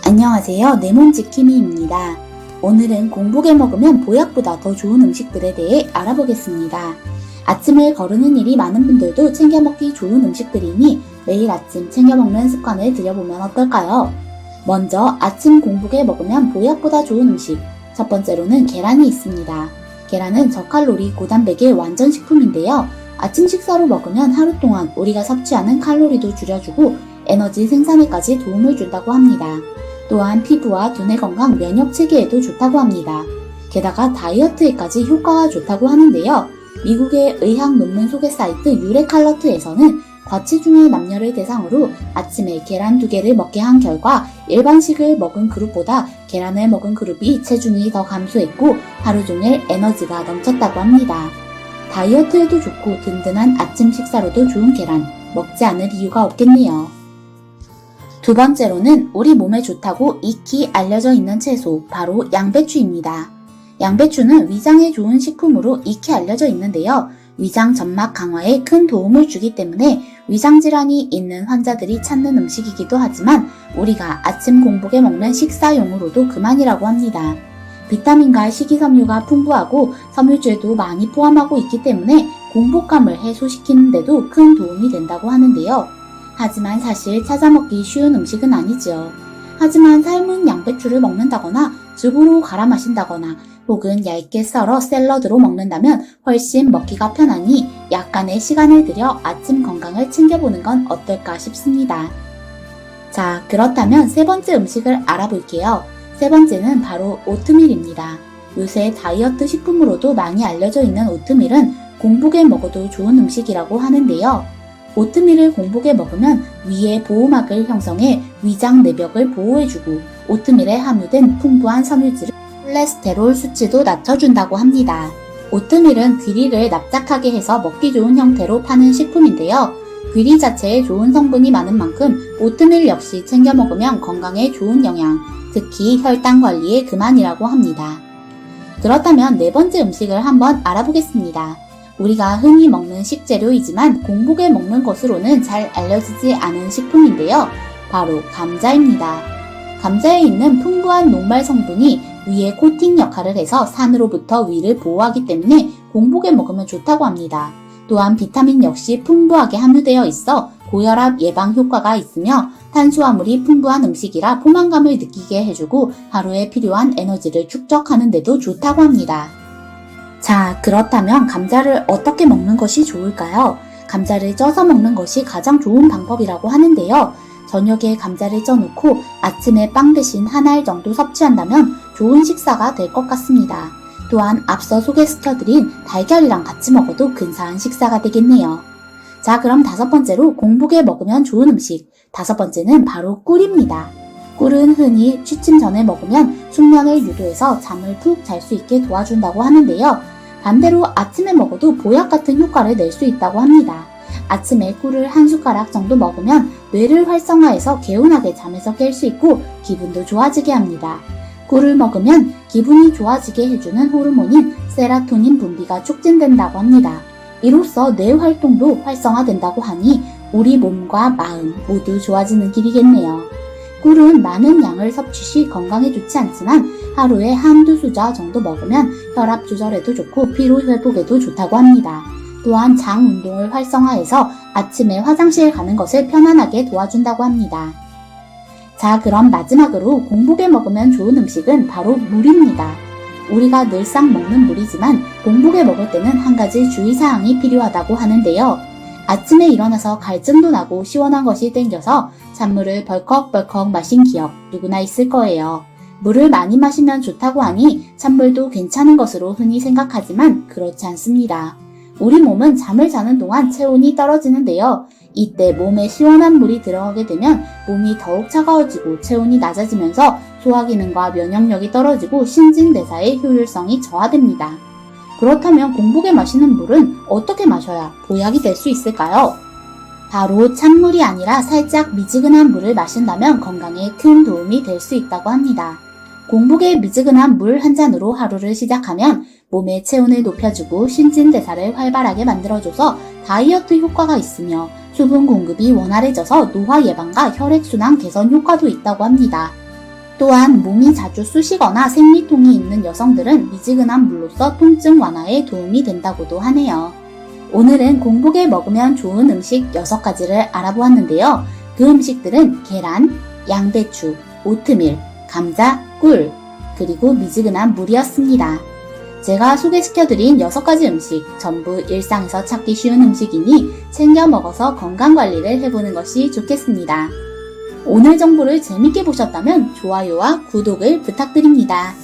안녕하세요. 네몬지킴이입니다. 오늘은 공복에 먹으면 보약보다 더 좋은 음식들에 대해 알아보겠습니다. 아침을 거르는 일이 많은 분들도 챙겨 먹기 좋은 음식들이니 매일 아침 챙겨 먹는 습관을 들여보면 어떨까요? 먼저 아침 공복에 먹으면 보약보다 좋은 음식, 첫 번째로는 계란이 있습니다. 계란은 저칼로리 고단백의 완전 식품인데요. 아침 식사로 먹으면 하루 동안 우리가 섭취하는 칼로리도 줄여주고 에너지 생산에까지 도움을 준다고 합니다. 또한 피부와 두뇌 건강, 면역 체계에도 좋다고 합니다. 게다가 다이어트에까지 효과가 좋다고 하는데요. 미국의 의학 논문 소개 사이트 유레칼러트에서는 과체중의 남녀를 대상으로 아침에 계란 2개를 먹게 한 결과 일반식을 먹은 그룹보다 계란을 먹은 그룹이 체중이 더 감소했고 하루 종일 에너지가 넘쳤다고 합니다. 다이어트에도 좋고 든든한 아침 식사로도 좋은 계란, 먹지 않을 이유가 없겠네요. 두 번째로는 우리 몸에 좋다고 익히 알려져 있는 채소, 바로 양배추입니다. 양배추는 위장에 좋은 식품으로 익히 알려져 있는데요. 위장 점막 강화에 큰 도움을 주기 때문에 위장 질환이 있는 환자들이 찾는 음식이기도 하지만 우리가 아침 공복에 먹는 식사용으로도 그만이라고 합니다. 비타민과 식이섬유가 풍부하고 섬유질도 많이 포함하고 있기 때문에 공복감을 해소시키는 데도 큰 도움이 된다고 하는데요. 하지만 사실 찾아 먹기 쉬운 음식은 아니죠. 하지만 삶은 양배추를 먹는다거나 즙으로 갈아 마신다거나 혹은 얇게 썰어 샐러드로 먹는다면 훨씬 먹기가 편하니 약간의 시간을 들여 아침 건강을 챙겨보는 건 어떨까 싶습니다. 자, 그렇다면 세 번째 음식을 알아볼게요. 세 번째는 바로 오트밀입니다. 요새 다이어트 식품으로도 많이 알려져 있는 오트밀은 공복에 먹어도 좋은 음식이라고 하는데요. 오트밀을 공복에 먹으면 위에 보호막을 형성해 위장 내벽을 보호해주고 오트밀에 함유된 풍부한 섬유질은 콜레스테롤 수치도 낮춰준다고 합니다. 오트밀은 귀리를 납작하게 해서 먹기 좋은 형태로 파는 식품인데요. 귀리 자체에 좋은 성분이 많은 만큼 오트밀 역시 챙겨 먹으면 건강에 좋은 영양, 특히 혈당 관리에 그만이라고 합니다. 그렇다면 네 번째 음식을 한번 알아보겠습니다. 우리가 흔히 먹는 식재료이지만 공복에 먹는 것으로는 잘 알려지지 않은 식품인데요. 바로 감자입니다. 감자에 있는 풍부한 녹말 성분이 위에 코팅 역할을 해서 산으로부터 위를 보호하기 때문에 공복에 먹으면 좋다고 합니다. 또한 비타민 역시 풍부하게 함유되어 있어 고혈압 예방 효과가 있으며 탄수화물이 풍부한 음식이라 포만감을 느끼게 해주고 하루에 필요한 에너지를 축적하는 데도 좋다고 합니다. 자, 그렇다면 감자를 어떻게 먹는 것이 좋을까요? 감자를 쪄서 먹는 것이 가장 좋은 방법이라고 하는데요. 저녁에 감자를 쪄놓고 아침에 빵 대신 한 알 정도 섭취한다면 좋은 식사가 될 것 같습니다. 또한 앞서 소개시켜드린 달걀이랑 같이 먹어도 근사한 식사가 되겠네요. 자, 그럼 다섯 번째로 공복에 먹으면 좋은 음식, 다섯 번째는 바로 꿀입니다. 꿀은 흔히 취침 전에 먹으면 숙면을 유도해서 잠을 푹 잘 수 있게 도와준다고 하는데요. 반대로 아침에 먹어도 보약 같은 효과를 낼 수 있다고 합니다. 아침에 꿀을 한 숟가락 정도 먹으면 뇌를 활성화해서 개운하게 잠에서 깰 수 있고 기분도 좋아지게 합니다. 꿀을 먹으면 기분이 좋아지게 해주는 호르몬인 세라토닌 분비가 촉진된다고 합니다. 이로써 뇌 활동도 활성화된다고 하니 우리 몸과 마음 모두 좋아지는 길이겠네요. 꿀은 많은 양을 섭취 시 건강에 좋지 않지만 하루에 한두 수저 정도 먹으면 혈압 조절에도 좋고 피로 회복에도 좋다고 합니다. 또한 장 운동을 활성화해서 아침에 화장실 가는 것을 편안하게 도와준다고 합니다. 자, 그럼 마지막으로 공복에 먹으면 좋은 음식은 바로 물입니다. 우리가 늘상 먹는 물이지만 공복에 먹을 때는 한 가지 주의사항이 필요하다고 하는데요. 아침에 일어나서 갈증도 나고 시원한 것이 땡겨서 찬물을 벌컥벌컥 마신 기억 누구나 있을 거예요. 물을 많이 마시면 좋다고 하니 찬물도 괜찮은 것으로 흔히 생각하지만 그렇지 않습니다. 우리 몸은 잠을 자는 동안 체온이 떨어지는데요. 이때 몸에 시원한 물이 들어가게 되면 몸이 더욱 차가워지고 체온이 낮아지면서 소화기능과 면역력이 떨어지고 신진대사의 효율성이 저하됩니다. 그렇다면 공복에 마시는 물은 어떻게 마셔야 보약이 될 수 있을까요? 바로 찬물이 아니라 살짝 미지근한 물을 마신다면 건강에 큰 도움이 될 수 있다고 합니다. 공복에 미지근한 물 한 잔으로 하루를 시작하면 몸의 체온을 높여주고 신진대사를 활발하게 만들어줘서 다이어트 효과가 있으며 수분 공급이 원활해져서 노화 예방과 혈액순환 개선 효과도 있다고 합니다. 또한 몸이 자주 쑤시거나 생리통이 있는 여성들은 미지근한 물로써 통증 완화에 도움이 된다고도 하네요. 오늘은 공복에 먹으면 좋은 음식 6가지를 알아보았는데요. 그 음식들은 계란, 양배추, 오트밀, 감자, 꿀, 그리고 미지근한 물이었습니다. 제가 소개시켜드린 6가지 음식 전부 일상에서 찾기 쉬운 음식이니 챙겨 먹어서 건강관리를 해보는 것이 좋겠습니다. 오늘 정보를 재밌게 보셨다면 좋아요와 구독을 부탁드립니다.